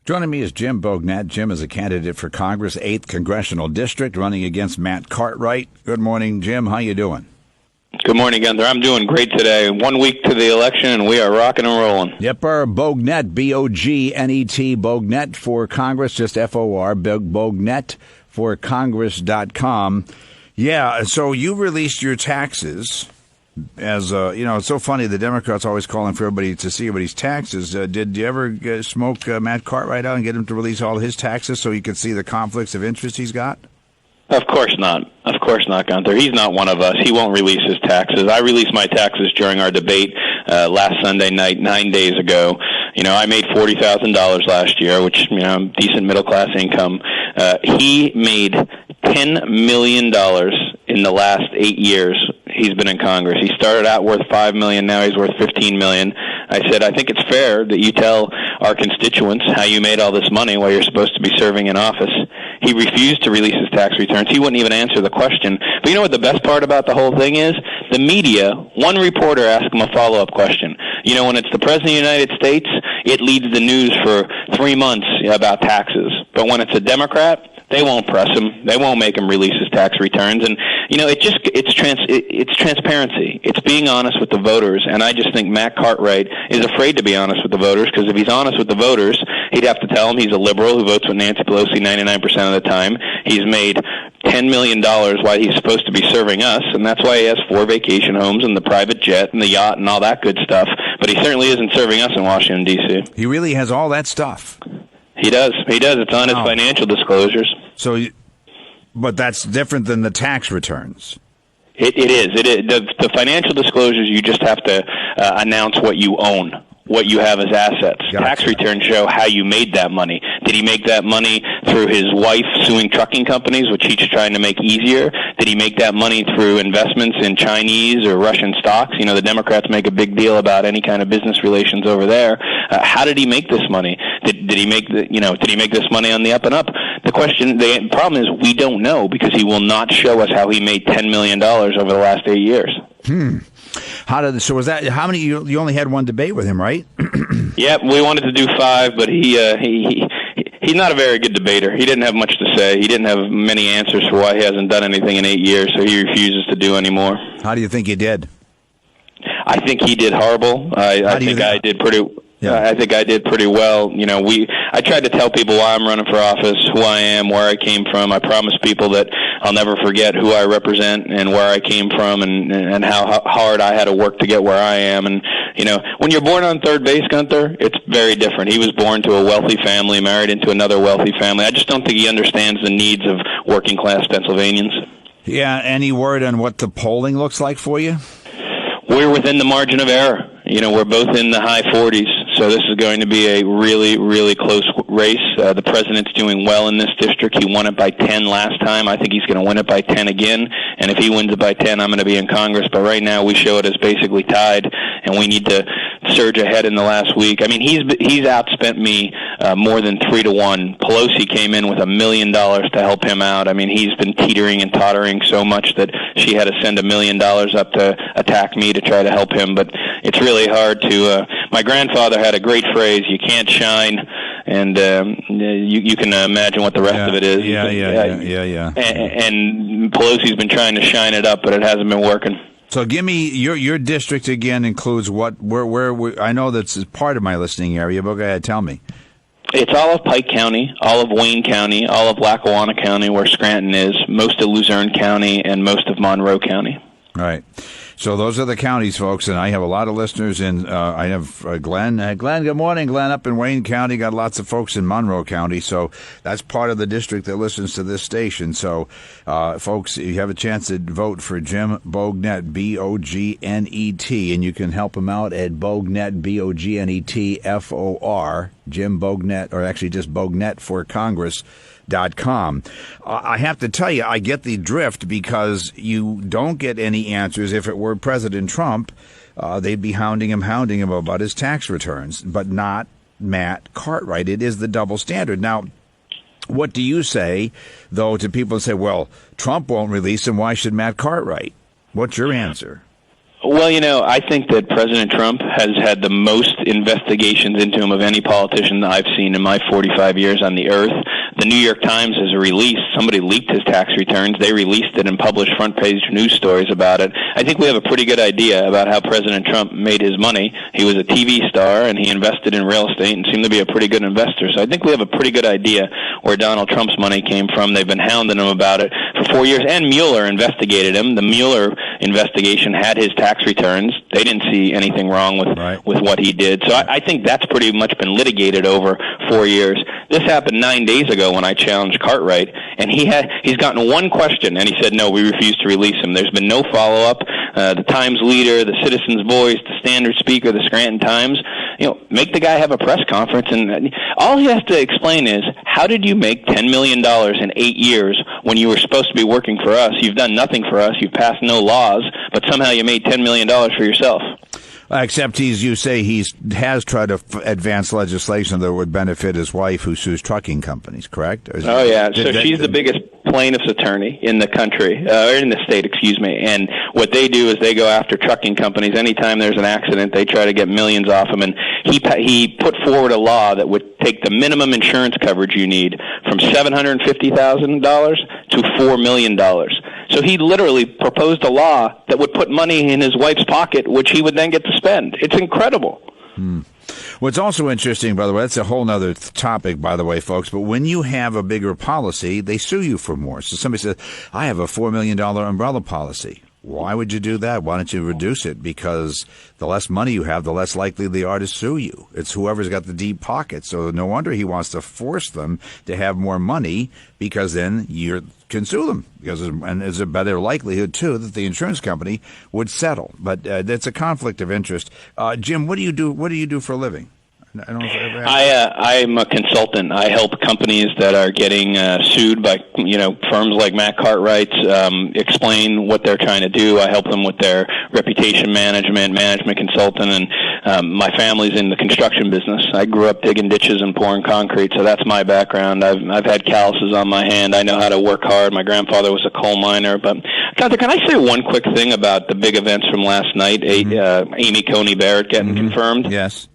Joining me is Jim Bognet. Jim is a candidate for Congress, 8th Congressional District, running against Matt Cartwright. Good morning, Jim. How you doing? Good morning, Gunther. I'm doing great today. 1 week to the election, and we are rocking and rolling. Yepper. Bognet, B-O-G-N-E-T, Bognet for Congress, just F-O-R, Bognet for Congress.com. Yeah, so you released your taxes. As it's so funny, the Democrats always calling for everybody to see everybody's taxes. Did you ever smoke Matt Cartwright out and get him to release all his taxes so you could see the conflicts of interest he's got? Of course not. Of course not, Gunther. He's not one of us. He won't release his taxes. I released my taxes during our debate last Sunday night, 9 days ago. I made $40,000 last year, which, decent middle-class income. He made $10 million in the last 8 years he's been in Congress. He started out worth $5 million. Now he's worth $15 million. I said, I think it's fair that you tell our constituents how you made all this money while you're supposed to be serving in office. He refused to release his tax returns. He wouldn't even answer the question. But you know what the best part about the whole thing is? The media, one reporter asked him a follow-up question. When it's the President of the United States, it leads the news for 3 months about taxes. But when it's a Democrat, they won't press him. They won't make him release his tax returns. And, it's transparency. It's being honest with the voters. And I just think Matt Cartwright is afraid to be honest with the voters, because if he's honest with the voters, he'd have to tell them he's a liberal who votes with Nancy Pelosi 99% of the time. He's made $10 million while he's supposed to be serving us, and that's why he has 4 vacation homes and the private jet and the yacht and all that good stuff. But he certainly isn't serving us in Washington, D.C. He really has all that stuff. He does. It's on his financial disclosures. But that's different than the tax returns. It is. The financial disclosures, you just have to announce what you own, what you have as assets. Gotcha. Tax returns show how you made that money. Did he make that money through his wife suing trucking companies, which he's trying to make easier? Did he make that money through investments in Chinese or Russian stocks? The Democrats make a big deal about any kind of business relations over there. How did he make this money? Did he make this money on the up and up? The problem is we don't know, because he will not show us how he made $10 million over the last 8 years. Was that how many? You only had one debate with him, right? Yep, we wanted to do 5, but he's not a very good debater. He didn't have much to say. He didn't have many answers for why he hasn't done anything in 8 years, so he refuses to do any more. How do you think he did? I think he did horrible. I think I did pretty. Yeah. I think I did pretty well. I tried to tell people why I'm running for office, who I am, where I came from. I promised people that I'll never forget who I represent and where I came from, and how hard I had to work to get where I am. And, when you're born on third base, Gunther, it's very different. He was born to a wealthy family, married into another wealthy family. I just don't think he understands the needs of working-class Pennsylvanians. Yeah, any word on what the polling looks like for you? We're within the margin of error. We're both in the high 40s. So this is going to be a really, really close race. The president's doing well in this district. He won it by 10 last time. I think he's going to win it by 10 again. And if he wins it by 10, I'm going to be in Congress. But right now we show it as basically tied, and we need to surge ahead in the last week. He's outspent me more than 3-1. Pelosi came in with $1 million to help him out. He's been teetering and tottering so much that she had to send $1 million up to attack me to try to help him. But it's really hard to. My grandfather had a great phrase: "You can't shine," and you can imagine what the rest of it is. Yeah. And Pelosi's been trying to shine it up, but it hasn't been working. So give me your district again. Includes what? Where I know that's part of my listening area, but go ahead, tell me. It's all of Pike County, all of Wayne County, all of Lackawanna County, where Scranton is, most of Luzerne County, and most of Monroe County. Right. So those are the counties, folks, and I have a lot of listeners in, I have Glenn. Glenn, good morning. Glenn up in Wayne County, got lots of folks in Monroe County, so that's part of the district that listens to this station. So, folks, you have a chance to vote for Jim Bognet, B-O-G-N-E-T, and you can help him out at Bognet, B-O-G-N-E-T-F-O-R, Jim Bognet, or actually just Bognet for Congress.com. I have to tell you, I get the drift, because you don't get any answers. If it were President Trump, they'd be hounding him about his tax returns, but not Matt Cartwright. It is the double standard. Now, what do you say, though, to people who say, well, Trump won't release him, why should Matt Cartwright? What's your answer? Well, I think that President Trump has had the most investigations into him of any politician that I've seen in my 45 years on the earth. The New York Times has released, somebody leaked his tax returns. They released it and published front-page news stories about it. I think we have a pretty good idea about how President Trump made his money. He was a TV star, and he invested in real estate and seemed to be a pretty good investor. So I think we have a pretty good idea where Donald Trump's money came from. They've been hounding him about it for 4 years, and Mueller investigated him. The Mueller investigation had his tax returns. They didn't see anything wrong with what he did. So I think that's pretty much been litigated over 4 years. This happened 9 days ago when I challenged Cartwright, and he's gotten one question, and he said, no, we refuse to release him. There's been no follow-up. The Times leader, the Citizen's Voice, the Standard Speaker, the Scranton Times, make the guy have a press conference, and all he has to explain is, how did you make $10 million in 8 years when you were supposed to be working for us? You've done nothing for us. You've passed no laws, but somehow you made $10 million for yourself. Except you say he has tried to advance legislation that would benefit his wife, who sues trucking companies, correct? Oh, yeah. So she's the biggest plaintiff's attorney in the country, or in the state, excuse me. And what they do is they go after trucking companies. Anytime there's an accident, they try to get millions off them. And he put forward a law that would take the minimum insurance coverage you need from $750,000 to $4 million. So he literally proposed a law that would put money in his wife's pocket, which he would then get to spend. It's incredible. What's also interesting, by the way, that's a whole other topic, by the way, folks, but when you have a bigger policy, they sue you for more. So somebody says, I have a $4 million umbrella policy. Why would you do that? Why don't you reduce it? Because the less money you have, the less likely they are to sue you. It's whoever's got the deep pockets. So no wonder he wants to force them to have more money, because then you can sue them. And there's a better likelihood, too, that the insurance company would settle. But that's a conflict of interest. Jim, what do you do? What do you do for a living? I don't know if I ever asked. I'm a consultant. I help companies that are getting sued by firms like Matt Cartwright's explain what they're trying to do. I help them with their reputation management consultant, and my family's in the construction business. I grew up digging ditches and pouring concrete, so that's my background. I've had calluses on my hand. I know how to work hard. My grandfather was a coal miner. But Gunther, can I say one quick thing about the big events from last night? Amy Coney Barrett getting confirmed. Yes.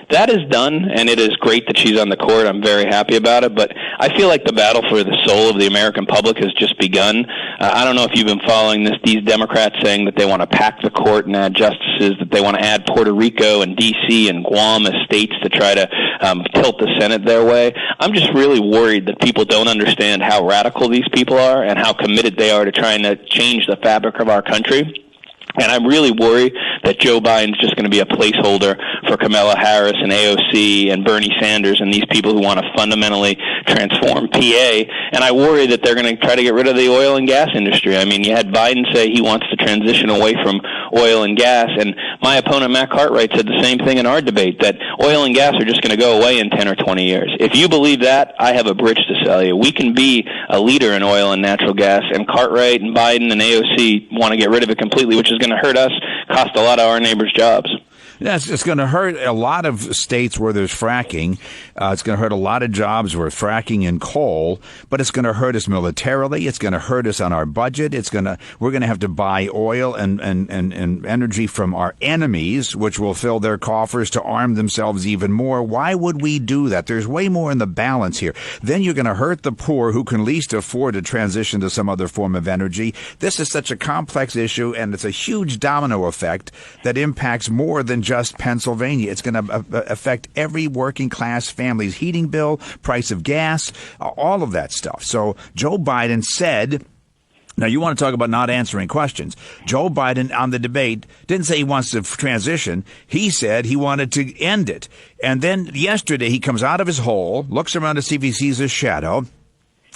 That is done, and it is great that she's on the court. I'm very happy about it, but I feel like the battle for the soul of the American public has just begun. I don't know if you've been following this. These Democrats saying that they want to pack the court and add justices, that they want to add Puerto Rico and D.C. and Guam as states to try to tilt the Senate their way. I'm just really worried that people don't understand how radical these people are and how committed they are to trying to change the fabric of our country. And I'm really worried that Joe Biden's just going to be a placeholder for Kamala Harris and AOC and Bernie Sanders and these people who want to fundamentally transform PA. And I worry that they're going to try to get rid of the oil and gas industry. I mean, you had Biden say he wants to transition away from oil and gas, and my opponent, Matt Cartwright, said the same thing in our debate, that oil and gas are just going to go away in 10 or 20 years. If you believe that, I have a bridge to sell you. We can be a leader in oil and natural gas, and Cartwright and Biden and AOC want to get rid of it completely, which is going to hurt us, cost a lot of our neighbors' jobs. Yes, it's going to hurt a lot of states where there's fracking. It's going to hurt a lot of jobs where fracking and coal, but it's going to hurt us militarily. It's going to hurt us on our budget. We're going to have to buy oil and energy from our enemies, which will fill their coffers to arm themselves even more. Why would we do that? There's way more in the balance here. Then you're going to hurt the poor who can least afford to transition to some other form of energy. This is such a complex issue, and it's a huge domino effect that impacts more than just Pennsylvania. It's going to affect every working class family's heating bill, price of gas, all of that stuff. So Joe Biden said, now you want to talk about not answering questions. Joe Biden on the debate didn't say he wants to transition. He said he wanted to end it. And then yesterday he comes out of his hole, looks around to see if he sees his shadow.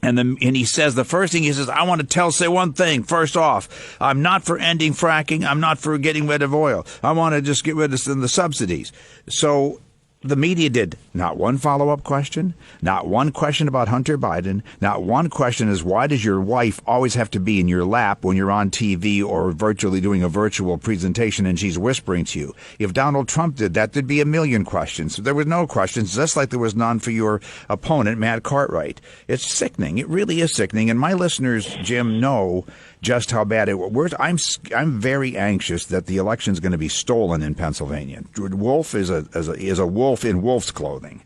And he says, the first thing he says, I want to say one thing. First off, I'm not for ending fracking. I'm not for getting rid of oil. I want to just get rid of the subsidies. So The media did not one follow-up question, not one question about Hunter Biden, not one question is why does your wife always have to be in your lap when you're on TV or virtually doing a virtual presentation and she's whispering to you. If Donald Trump did that, there'd be a million questions. There were no questions, just like there was none for your opponent, Matt Cartwright. It's sickening. It really is sickening. And my listeners, Jim, know just how bad it was. I'm very anxious that the election is going to be stolen in Pennsylvania. Wolf is a wolf in wolf's clothing.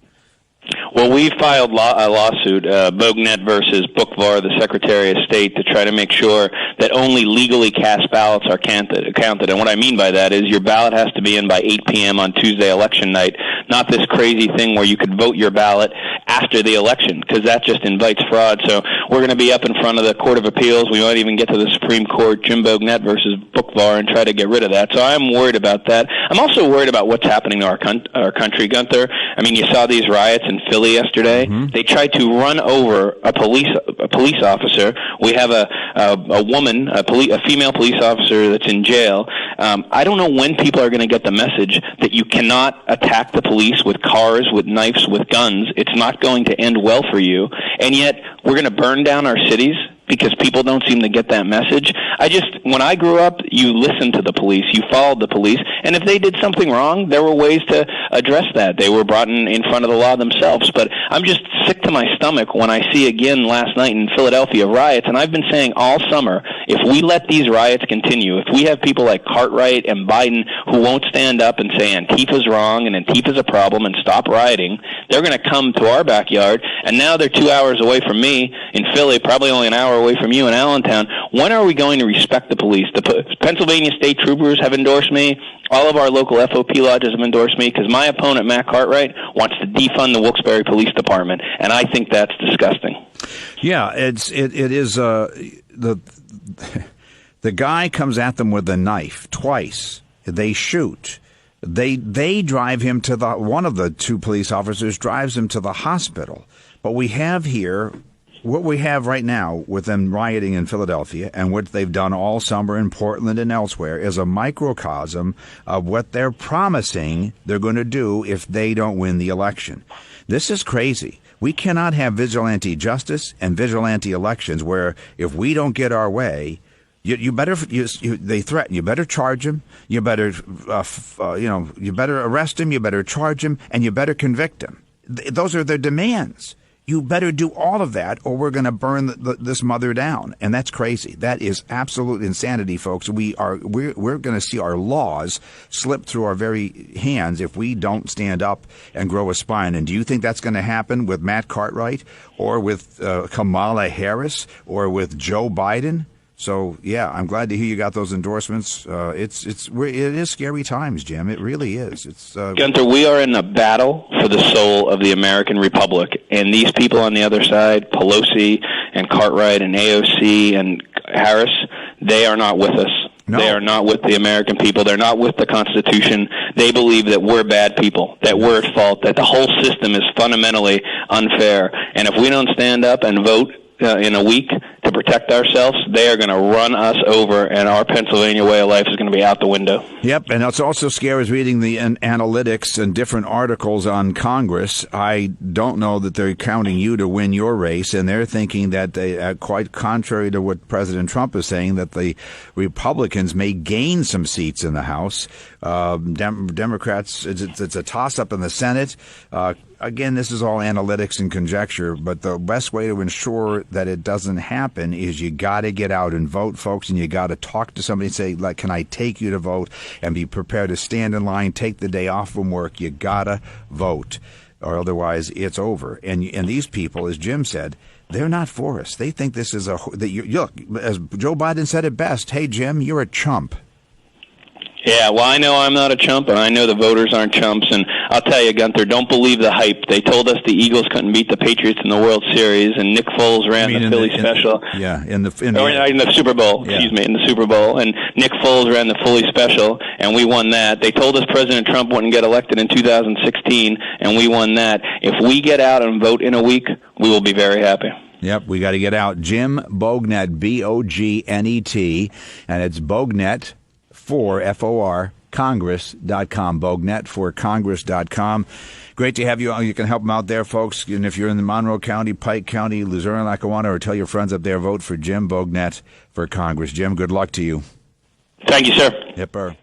Well, we filed a lawsuit, Bognet versus Bookvar, the Secretary of State, to try to make sure that only legally cast ballots are counted. And what I mean by that is your ballot has to be in by 8 p.m. on Tuesday election night, not this crazy thing where you could vote your ballot after the election, because that just invites fraud. So we're going to be up in front of the Court of Appeals. We might even get to the Supreme Court, Jim Bognet versus Bookvar, and try to get rid of that. So I'm worried about that. I'm also worried about what's happening to our country, Gunther. I mean, you saw these riots in Philly yesterday. Mm-hmm. They tried to run over a police officer. We have a woman, a female police officer that's in jail. I don't know when people are going to get the message that you cannot attack the police with cars, with knives, with guns. It's not going to end well for you. And yet we're going to burn down our cities because people don't seem to get that message. When I grew up, you listened to the police, you followed the police, and if they did something wrong, there were ways to address that. They were brought in front of the law themselves. But I'm just sick to my stomach when I see again last night in Philadelphia riots, and I've been saying all summer, if we let these riots continue, if we have people like Cartwright and Biden who won't stand up and say Antifa's wrong and Antifa's a problem and stop rioting, they're going to come to our backyard, and now they're 2 hours away from me in Philly, probably only an hour away from you in Allentown. When are we going to respect the police? The Pennsylvania State Troopers have endorsed me. All of our local FOP lodges have endorsed me because my opponent, Matt Cartwright, wants to defund the Wilkes-Barre Police Department, and I think that's disgusting. Yeah, it is. The guy comes at them with a knife twice. They shoot. They drive him to one of the two police officers drives him to the hospital. But we have here. What we have right now with them rioting in Philadelphia and what they've done all summer in Portland and elsewhere is a microcosm of what they're promising they're going to do if they don't win the election. This is crazy. We cannot have vigilante justice and vigilante elections where if we don't get our way, they threaten. You better charge him. You better, you better arrest him. You better charge him, and you better convict him. Those are their demands. You better do all of that or we're going to burn this mother down. And that's crazy. That is absolute insanity, folks. We're going to see our laws slip through our very hands if we don't stand up and grow a spine. And do you think that's going to happen with Matt Cartwright or with Kamala Harris or with Joe Biden? So, yeah, I'm glad to hear you got those endorsements. It is scary times, Jim. It really is. Gunther, we are in a battle for the soul of the American Republic, and these people on the other side, Pelosi and Cartwright and AOC and Harris, they are not with us. No. They are not with the American people. They're not with the Constitution. They believe that we're bad people, that we're at fault, that the whole system is fundamentally unfair. And if we don't stand up and vote in a week to protect ourselves, they are going to run us over, and our Pennsylvania way of life is going to be out the window. Yep, and it's also scary reading the analytics and different articles on Congress. I don't know that they're counting you to win your race, and they're thinking that they, quite contrary to what President Trump is saying, that the Republicans may gain some seats in the House. Democrats, it's a toss-up in the Senate. Again, this is all analytics and conjecture, but the best way to ensure that it doesn't happen is you got to get out and vote, folks, and you got to talk to somebody and say, like, can I take you to vote, and be prepared to stand in line, take the day off from work. You got to vote, or otherwise it's over. And these people, as Jim said, they're not for us. They think this is look, as Joe Biden said it best, hey, Jim, you're a chump. Yeah, well, I know I'm not a chump, and I know the voters aren't chumps. And I'll tell you, Gunther, don't believe the hype. They told us the Eagles couldn't beat the Patriots in the World Series, and Nick Foles ran the Philly special. In the Super Bowl. Yeah. In the Super Bowl. And Nick Foles ran the Philly special, and we won that. They told us President Trump wouldn't get elected in 2016, and we won that. If we get out and vote in a week, we will be very happy. Yep, we got to get out. Jim Bognet, Bognet, and it's Bognet for FOR Congress.com. Bognet for Congress.com. Great to have you. You can help them out there, folks. And if you're in the Monroe County, Pike County, Luzerne, Lackawanna, or tell your friends up there, vote for Jim Bognet for Congress. Jim, good luck to you. Thank you, sir. Hipper.